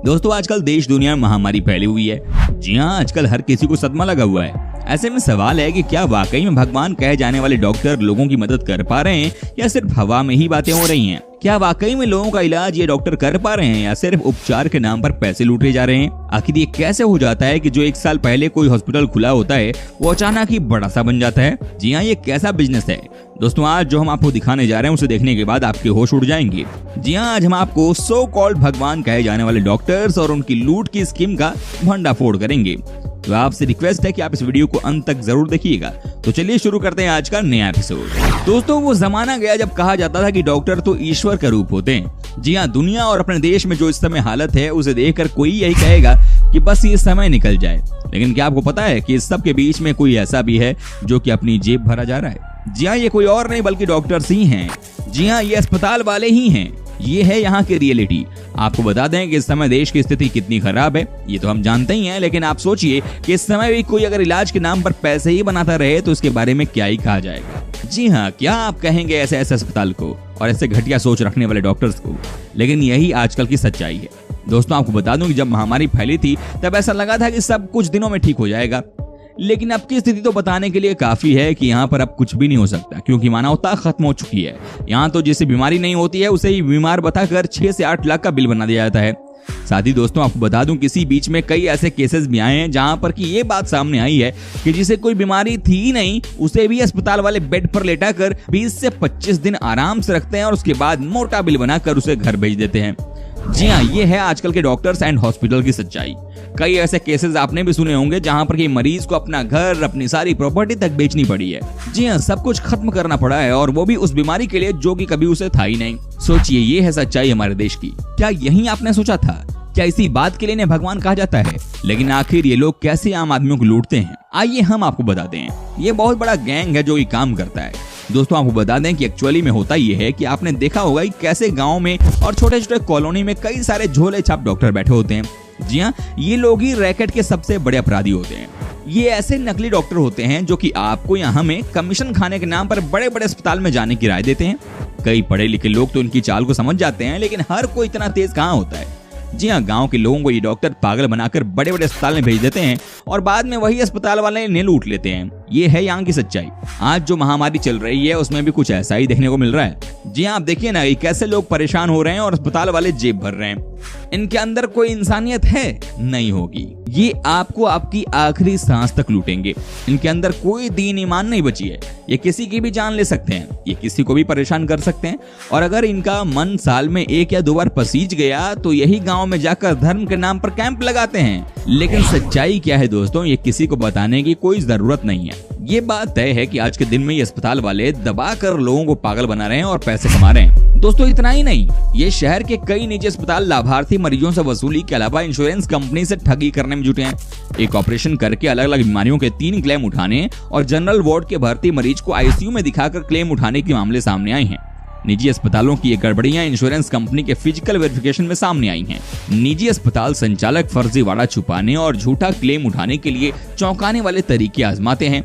दोस्तों आजकल देश दुनिया में महामारी फैली हुई है। जी हाँ, आजकल हर किसी को सदमा लगा हुआ है। ऐसे में सवाल है कि क्या वाकई में भगवान कहे जाने वाले डॉक्टर लोगों की मदद कर पा रहे हैं या सिर्फ हवा में ही बातें हो रही हैं? क्या वाकई में लोगों का इलाज ये डॉक्टर कर पा रहे हैं या सिर्फ उपचार के नाम पर पैसे लूटे जा रहे हैं? आखिर ये कैसे हो जाता है कि जो 1 साल पहले कोई हॉस्पिटल खुला होता है वो अचानक ही बड़ा सा बन जाता है? जी हाँ, ये कैसा बिजनेस है? दोस्तों आज जो हम आपको दिखाने जा रहे हैं उसे देखने के बाद आपके होश उड़ जाएंगे। जी हाँ, आज हम आपको सो कॉल्ड भगवान कहे जाने वाले डॉक्टर्स और उनकी लूट की स्कीम का भंडाफोड़ करेंगे। तो आपसे रिक्वेस्ट है कि आप इस वीडियो को अंत तक जरूर देखिएगा। तो चलिए शुरू करते हैं आज का नया एपिसोड। दोस्तों वो जमाना गया जब कहा जाता था कि डॉक्टर तो ईश्वर का रूप होते हैं। जी हाँ, दुनिया और अपने देश में जो इस समय हालत है उसे देखकर कोई यही कहेगा कि बस ये समय निकल जाए। लेकिन क्या आपको पता है कि इस सब के बीच में कोई ऐसा भी है जो कि अपनी जेब भरा जा रहा है? जी हाँ, ये कोई और नहीं बल्कि डॉक्टर्स ही हैं। जी हाँ, ये अस्पताल वाले ही हैं। ये है यहाँ की रियलिटी। आपको बता दें कि इस समय देश की स्थिति कितनी खराब है ये तो हम जानते ही हैं, लेकिन आप सोचिए कि इस समय भी कोई अगर इलाज के नाम पर पैसे ही बनाता रहे तो उसके बारे में क्या ही कहा जाएगा। जी हाँ, क्या आप कहेंगे ऐसे अस्पताल को और ऐसे घटिया सोच रखने वाले डॉक्टर्स को? लेकिन यही आजकल की सच्चाई है। दोस्तों आपको बता दूं कि जब महामारी फैली थी तब ऐसा लगा था कि सब कुछ दिनों में ठीक हो जाएगा, लेकिन अब की स्थिति तो बताने के लिए काफी है कि यहाँ पर अब कुछ भी नहीं हो सकता, क्योंकि मानवता खत्म हो चुकी है। यहाँ तो जिसे बीमारी नहीं होती है उसे ही बीमार बताकर 6 से 8 लाख का बिल बना दिया जाता है। साथ ही दोस्तों आपको बता दूं किसी बीच में कई ऐसे केसेस भी आए हैं जहां पर कि ये बात सामने आई है कि जिसे कोई बीमारी थी ही नहीं उसे भी अस्पताल वाले बेड पर लेटाकर 20 से 25 दिन आराम से रखते हैं और उसके बाद मोटा बिल बनाकर उसे घर भेज देते हैं। जी हाँ, ये है आजकल के डॉक्टर्स एंड हॉस्पिटल की सच्चाई। कई ऐसे केसेस आपने भी सुने होंगे जहां पर कि मरीज को अपना घर, अपनी सारी प्रॉपर्टी तक बेचनी पड़ी है। जी हाँ, सब कुछ खत्म करना पड़ा है और वो भी उस बीमारी के लिए जो कि कभी उसे था ही नहीं। सोचिए, ये है सच्चाई हमारे देश की। क्या यही आपने सोचा था? क्या इसी बात के लिए इन्हें भगवान कहा जाता है? लेकिन आखिर ये लोग कैसे आम आदमियों को लूटते हैं, आइए हम आपको बताते हैं। ये बहुत बड़ा गैंग है जो ये काम करता है। दोस्तों आपको बता दें कि एक्चुअली में होता ये है कि आपने देखा होगा कि कैसे गांव में और छोटे छोटे कॉलोनी में कई सारे झोले छाप डॉक्टर बैठे होते हैं। जी हाँ, ये लोग ही रैकेट के सबसे बड़े अपराधी होते हैं। ये ऐसे नकली डॉक्टर होते हैं जो कि आपको या हमें कमीशन खाने के नाम पर बड़े बड़े अस्पताल में जाने की राय देते हैं। कई पढ़े लिखे लोग तो इनकी चाल को समझ जाते हैं, लेकिन हर कोई इतना तेज कहाँ होता है। जी हाँ, गांव के लोगों को ये डॉक्टर पागल बनाकर बड़े बड़े अस्पताल में भेज देते हैं और बाद में वही अस्पताल वाले इन्हें लूट लेते हैं। ये है यहाँ की सच्चाई। आज जो महामारी चल रही है उसमें भी कुछ ऐसा ही देखने को मिल रहा है। जी हाँ, आप देखिए ना कैसे लोग परेशान हो रहे हैं और अस्पताल वाले जेब भर रहे हैं। इनके अंदर कोई इंसानियत है? नहीं होगी। ये आपको आपकी आखिरी सांस तक लूटेंगे। इनके अंदर कोई दीन ईमान नहीं बची है। ये किसी की भी जान ले सकते हैं, ये किसी को भी परेशान कर सकते हैं और अगर इनका मन साल में 1 या 2 बार पसीज गया तो यही गांव में जाकर धर्म के नाम पर कैंप लगाते हैं। लेकिन सच्चाई क्या है दोस्तों, ये किसी को बताने की कोई जरूरत नहीं है। ये बात तय है कि आज के दिन में ये अस्पताल वाले दबा कर लोगों को पागल बना रहे हैं और पैसे कमा रहे हैं। दोस्तों इतना ही नहीं, ये शहर के कई निजी अस्पताल लाभार्थी मरीजों से वसूली के अलावा इंश्योरेंस कंपनी से ठगी करने में जुटे हैं। एक ऑपरेशन करके अलग अलग बीमारियों के 3 क्लेम उठाने और जनरल वार्ड के भर्ती मरीज को आईसीयू में दिखाकर क्लेम उठाने के मामले सामने आए हैं। निजी अस्पतालों की ये गड़बड़ियां इंश्योरेंस कंपनी के फिजिकल वेरिफिकेशन में सामने आई हैं। निजी अस्पताल संचालक फर्जीवाड़ा छुपाने और झूठा क्लेम उठाने के लिए चौंकाने वाले तरीके आजमाते हैं।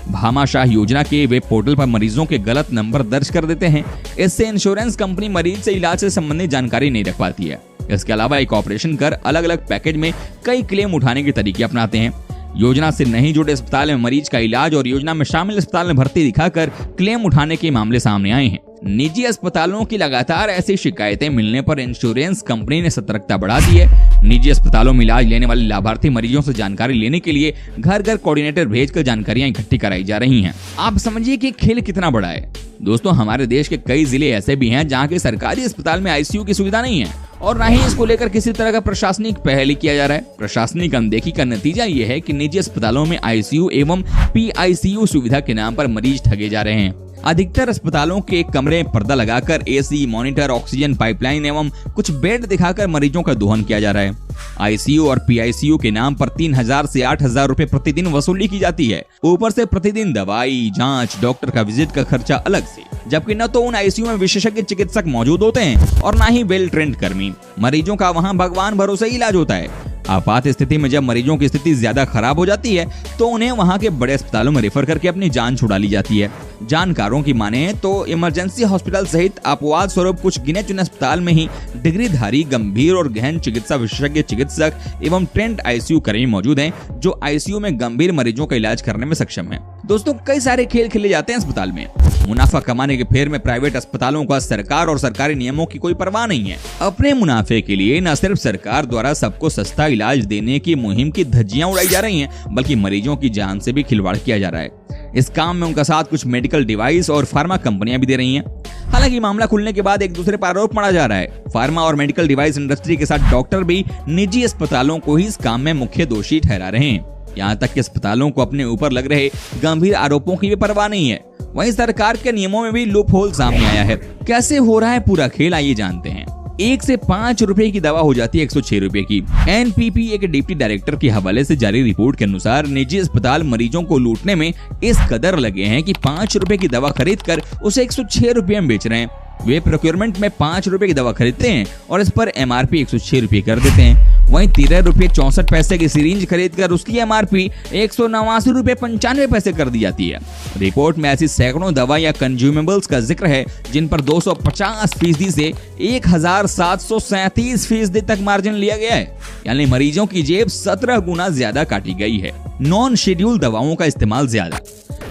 भामाशाह योजना के वेब पोर्टल पर मरीजों के गलत नंबर दर्ज कर देते हैं। इससे इंश्योरेंस कंपनी मरीज से इलाज से संबंधित जानकारी नहीं रख पाती है। इसके अलावा एक ऑपरेशन कर अलग अलग पैकेज में कई क्लेम उठाने के तरीके अपनाते हैं। योजना से नहीं जुड़े अस्पताल में मरीज का इलाज और योजना में शामिल अस्पताल में भर्ती दिखाकर क्लेम उठाने के मामले सामने आए हैं। निजी अस्पतालों की लगातार ऐसी शिकायतें मिलने पर इंश्योरेंस कंपनी ने सतर्कता बढ़ा दी है। निजी अस्पतालों में इलाज लेने वाले लाभार्थी मरीजों से जानकारी लेने के लिए घर घर कोऑर्डिनेटर भेजकर जानकारियां इकट्ठी कराई जा रही हैं। आप समझिए कि खेल कितना बड़ा है। दोस्तों हमारे देश के कई जिले ऐसे भी हैं जहाँ के सरकारी अस्पताल में आईसीयू की सुविधा नहीं है और न ही इसको लेकर किसी तरह का प्रशासनिक पहल किया जा रहा है। प्रशासनिक अनदेखी का नतीजा ये है कि निजी अस्पतालों में आईसीयू एवं पीआईसीयू सुविधा के नाम पर मरीज ठगे जा रहे हैं। अधिकतर अस्पतालों के कमरे में पर्दा लगाकर एसी, मॉनिटर, ऑक्सीजन पाइपलाइन एवं कुछ बेड दिखाकर मरीजों का दोहन किया जा रहा है। आईसीयू और पीआईसीयू के नाम पर 3000 से 8000 रुपए प्रतिदिन वसूली की जाती है। ऊपर से प्रतिदिन दवाई, जांच, डॉक्टर का विजिट का खर्चा अलग से, जबकि न तो उन आईसीयू में विशेषज्ञ चिकित्सक मौजूद होते हैं और न ही वेल ट्रेंड कर्मी। मरीजों का वहां भगवान भरोसे इलाज होता है। आपात स्थिति में जब मरीजों की स्थिति ज्यादा खराब हो जाती है तो उन्हें वहां के बड़े अस्पतालों में रेफर करके अपनी जान छुड़ा ली जाती है। जानकारों की माने तो इमरजेंसी हॉस्पिटल सहित अपवाद स्वरूप कुछ गिने चुने अस्पताल में ही डिग्रीधारी गंभीर और गहन चिकित्सा विशेषज्ञ चिकित्सक एवं ट्रेंड आईसीयू कर्मी मौजूद हैं जो आईसीयू में गंभीर मरीजों का इलाज करने में सक्षम हैं। दोस्तों, कई सारे खेल खेले जाते हैं अस्पताल में। मुनाफा कमाने के फेर में प्राइवेट अस्पतालों का सरकार और सरकारी नियमों की कोई परवाह नहीं है। अपने मुनाफे के लिए न सिर्फ सरकार द्वारा सबको सस्ता इलाज देने की मुहिम की धज्जियां उड़ाई जा रही हैं, बल्कि मरीजों की जान से भी खिलवाड़ किया जा रहा है। इस काम में उनका साथ कुछ मेडिकल डिवाइस और फार्मा कंपनियां भी दे रही हैं। हालांकि मामला खुलने के बाद एक दूसरे पर आरोप मढ़ा जा रहा है। फार्मा और मेडिकल डिवाइस इंडस्ट्री के साथ डॉक्टर भी निजी अस्पतालों को ही इस काम में मुख्य दोषी ठहरा रहे हैं। यहाँ तक कि अस्पतालों को अपने ऊपर लग रहे गंभीर आरोपों की भी परवाह नहीं है। वहीं सरकार के नियमों में भी लूप होल सामने आया है। कैसे हो रहा है पूरा खेल, आइए जानते हैं। 1 से 5 रुपए की दवा हो जाती है 106 रुपए की। एनपीपीए के डिप्टी डायरेक्टर के हवाले से जारी रिपोर्ट के अनुसार निजी अस्पताल मरीजों को लूटने में इस कदर लगे हैं कि 5 रुपए की दवा खरीद कर उसे 106 रुपए में बेच रहे हैं। वे प्रोक्योरमेंट में 5 रुपए की दवा खरीदते हैं और इस पर एमआरपी 106 रुपए कर देते हैं। वहीं 13 रुपए 64 पैसे की सिरिंज खरीद कर उसकी एमआरपी 189 रुपए 95 पैसे कर दी जाती है। रिपोर्ट में ऐसी सैकड़ों दवा या कंज्यूमेबल्स का जिक्र है जिन पर 250% से 1737% तक मार्जिन लिया गया है, यानी मरीजों की जेब 17 गुना ज्यादा काटी गई है। नॉन शेड्यूल दवाओं का इस्तेमाल ज्यादा।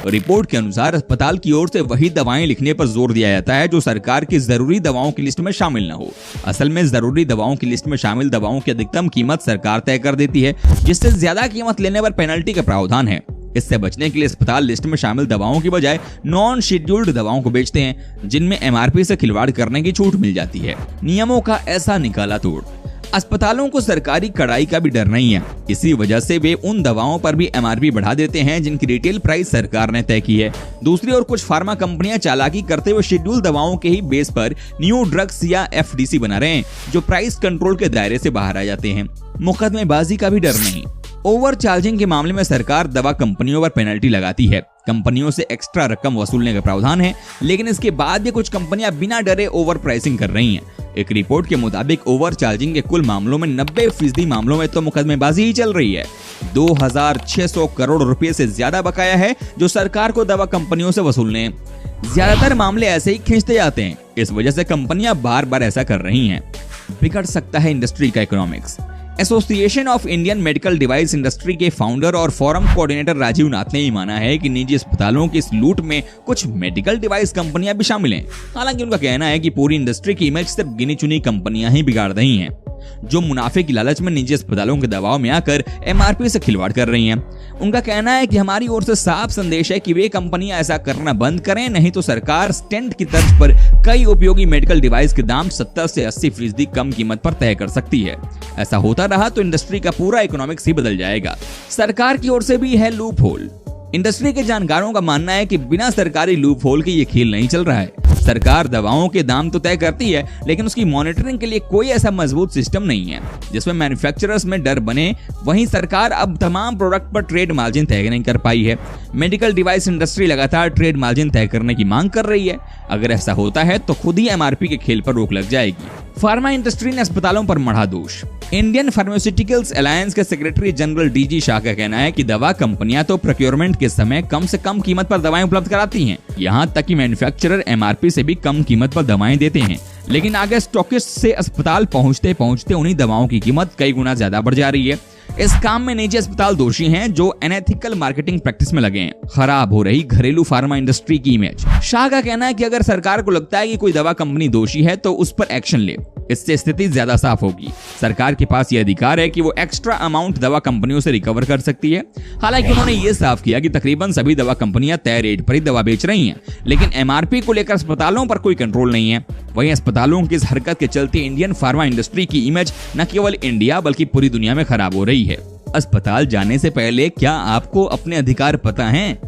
रिपोर्ट के अनुसार अस्पताल की ओर से वही दवाएं लिखने पर जोर दिया जाता है जो सरकार की जरूरी दवाओं की लिस्ट में शामिल न हो। असल में जरूरी दवाओं की लिस्ट में शामिल दवाओं की अधिकतम कीमत सरकार तय कर देती है, जिससे ज्यादा कीमत लेने पर पेनल्टी का प्रावधान है। इससे बचने के लिए अस्पताल लिस्ट में शामिल दवाओं की बजाय नॉन शेड्यूल्ड दवाओं को बेचते हैं, जिनमें एमआरपी से खिलवाड़ करने की छूट मिल जाती है। नियमों का ऐसा निकाला तोड़। अस्पतालों को सरकारी कड़ाई का भी डर नहीं है। इसी वजह से वे उन दवाओं पर भी एमआरपी बढ़ा देते हैं जिनकी रिटेल प्राइस सरकार ने तय की है। दूसरी ओर कुछ फार्मा कंपनियां चालाकी करते हुए शेड्यूल दवाओं के ही बेस पर न्यू ड्रग्स या एफडीसी बना रहे हैं, जो प्राइस कंट्रोल के दायरे से बाहर आ जाते हैं। मुकदमेबाजी का भी डर नहीं। ओवर चार्जिंग के मामले में सरकार दवा कंपनियों पर पेनल्टी लगाती है। कंपनियों से एक्स्ट्रा रकम वसूलने का प्रावधान है, लेकिन इसके बाद भी कुछ कंपनियां बिना डरे ओवर प्राइसिंग कर रही हैं। एक रिपोर्ट के मुताबिक ओवर चार्जिंग के कुल मामलों में 90% मामलों में तो मुकदमेबाजी ही चल रही है। 2600 करोड़ रुपए से ज्यादा बकाया है जो सरकार को दवा कंपनियों से वसूलने हैं। ज्यादातर मामले ऐसे ही खींचते जाते हैं। इस वजह से कंपनियां बार बार ऐसा कर रही हैं। बिगड़ सकता है इंडस्ट्री का economics. Association of Indian medical device industry के फाउंडर और फोरम कोऑर्डिनेटर राजीव नाथ ने माना है कि निजी अस्पतालों की इस लूट में कुछ मेडिकल डिवाइस कंपनियां भी शामिल हैं। हालांकि उनका कहना है कि पूरी इंडस्ट्री की इमेज सिर्फ गिनी चुनी कंपनियां ही बिगाड़ रही हैं, जो मुनाफे की लालच में निजी अस्पतालों के दबाव में आकर एमआरपी से खिलवाड़ कर रही हैं। उनका कहना है कि हमारी ओर से साफ संदेश है कि वे कंपनियां ऐसा करना बंद करें, नहीं तो सरकार स्टेंट की तर्ज पर कई उपयोगी मेडिकल डिवाइस के दाम 70 से 80% कम कीमत पर तय कर सकती है। ऐसा होता रहा तो इंडस्ट्री का पूरा इकोनॉमिक्स ही बदल जाएगा। सरकार की ओर से भी है लूप होल। इंडस्ट्री के जानकारों का मानना है कि बिना सरकारी लूप होल के ये खेल नहीं चल रहा है। सरकार दवाओं के दाम तो तय करती है, लेकिन उसकी मॉनिटरिंग के लिए कोई ऐसा मजबूत सिस्टम नहीं है जिसमें मैन्युफैक्चरर्स में डर बने। वहीं सरकार अब तमाम प्रोडक्ट पर ट्रेड मार्जिन तय नहीं कर पाई है। मेडिकल डिवाइस इंडस्ट्री लगातार ट्रेड मार्जिन तय करने की मांग कर रही है। अगर ऐसा होता है तो खुद ही एमआरपी के खेल पर रोक लग जाएगी। फार्मा इंडस्ट्री ने अस्पतालों पर मढ़ा दोष। इंडियन फार्मास्यूटिकल्स अलायंस के सेक्रेटरी जनरल डीजी शाह का कहना है कि दवा कंपनियां तो प्रोक्योरमेंट के समय कम से कम कीमत पर दवाएं उपलब्ध कराती हैं, यहां तक कि मैन्युफैक्चरर एमआरपी से भी कम कीमत पर दवाएं देते हैं, लेकिन आगे स्टॉकिस्ट से अस्पताल पहुंचते पहुंचते उन्हीं दवाओं की कीमत कई गुना ज्यादा बढ़ जा रही है। इस काम में निजी अस्पताल दोषी हैं जो अनएथिकल मार्केटिंग प्रैक्टिस में लगे हैं। खराब हो रही घरेलू फार्मा इंडस्ट्री की इमेज। शाह का कहना है कि अगर सरकार को लगता है कि कोई दवा कंपनी दोषी है तो उस पर एक्शन ले, इससे स्थिति ज्यादा साफ होगी। सरकार के पास यह अधिकार है कि वो एक्स्ट्रा अमाउंट दवा कंपनियों से रिकवर कर सकती है। हालांकि उन्होंने ये साफ किया कि तकरीबन सभी दवा कंपनियां तय रेट पर ही दवा बेच रही हैं, लेकिन एमआरपी को लेकर अस्पतालों पर कोई कंट्रोल नहीं है। वहीं अस्पतालों की इस हरकत के चलते इंडियन फार्मा इंडस्ट्री की इमेज न केवल इंडिया बल्कि पूरी दुनिया में खराब हो रही है। अस्पताल जाने से पहले क्या आपको अपने अधिकार पता हैं?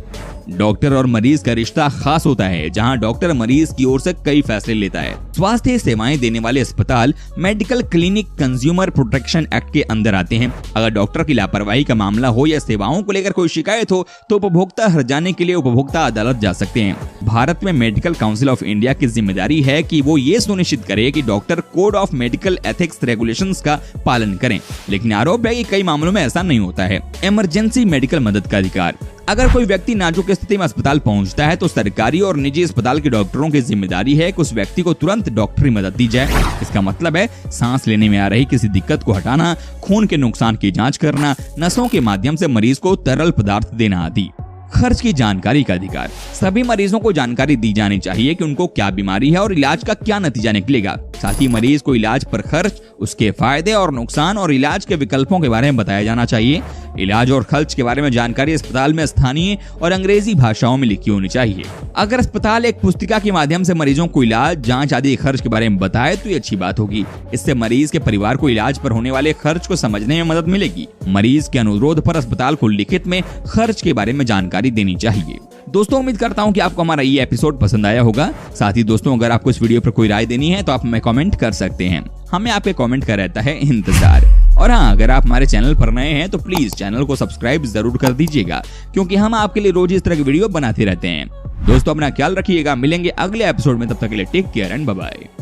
डॉक्टर और मरीज का रिश्ता खास होता है, जहां डॉक्टर मरीज की ओर से कई फैसले लेता है। स्वास्थ्य सेवाएं देने वाले अस्पताल medical clinic consumer protection act के अंदर आते हैं। अगर डॉक्टर की लापरवाही का मामला हो या सेवाओं को लेकर कोई शिकायत हो तो उपभोक्ता हर्जाने के लिए उपभोक्ता अदालत जा सकते हैं। भारत में मेडिकल काउंसिल ऑफ इंडिया की जिम्मेदारी है कि वो ये सुनिश्चित करे कि doctor code of medical ethics regulations का पालन करें, लेकिन आरोप है कि कई मामलों में ऐसा नहीं होता है। इमरजेंसी मेडिकल मदद का अधिकार। अगर कोई व्यक्ति नाजुक स्थिति में अस्पताल पहुंचता है तो सरकारी और निजी अस्पताल के डॉक्टरों की जिम्मेदारी है कि उस व्यक्ति को तुरंत डॉक्टरी मदद दी जाए। इसका मतलब है सांस लेने में आ रही किसी दिक्कत को हटाना, खून के नुकसान की जांच करना, नसों के माध्यम से मरीज को तरल पदार्थ देना आदि। खर्च की जानकारी का अधिकार। सभी मरीजों को जानकारी दी जानी चाहिए कि उनको क्या बीमारी है और इलाज का क्या नतीजा निकलेगा। साथ ही मरीज को इलाज पर खर्च, उसके फायदे और नुकसान और इलाज के विकल्पों के बारे में बताया जाना चाहिए। इलाज और खर्च के बारे में जानकारी अस्पताल में स्थानीय और अंग्रेजी भाषाओं में लिखी होनी चाहिए। अगर अस्पताल एक पुस्तिका के माध्यम से मरीजों को इलाज, जांच आदि खर्च के बारे में बताए तो ये अच्छी बात होगी। इससे मरीज के परिवार को इलाज पर होने वाले खर्च को समझने में मदद मिलेगी। मरीज के अनुरोध पर अस्पताल को लिखित में खर्च के बारे में जानकारी देनी चाहिए। दोस्तों, उम्मीद करता हूं कि आपको हमारा ये एपिसोड पसंद आया होगा। साथ ही दोस्तों, अगर आपको इस वीडियो पर कोई राय देनी है तो आप हमें कमेंट कर सकते हैं। हमें आपके कमेंट का रहता है इंतजार। और हाँ, अगर आप हमारे चैनल पर नए हैं तो प्लीज चैनल को सब्सक्राइब जरूर कर दीजिएगा, क्योंकि हम आपके लिए रोज इस तरह की वीडियो बनाते रहते हैं। दोस्तों, अपना ख्याल रखिएगा। मिलेंगे अगले एपिसोड में, तब तक के लिए take care and bye bye.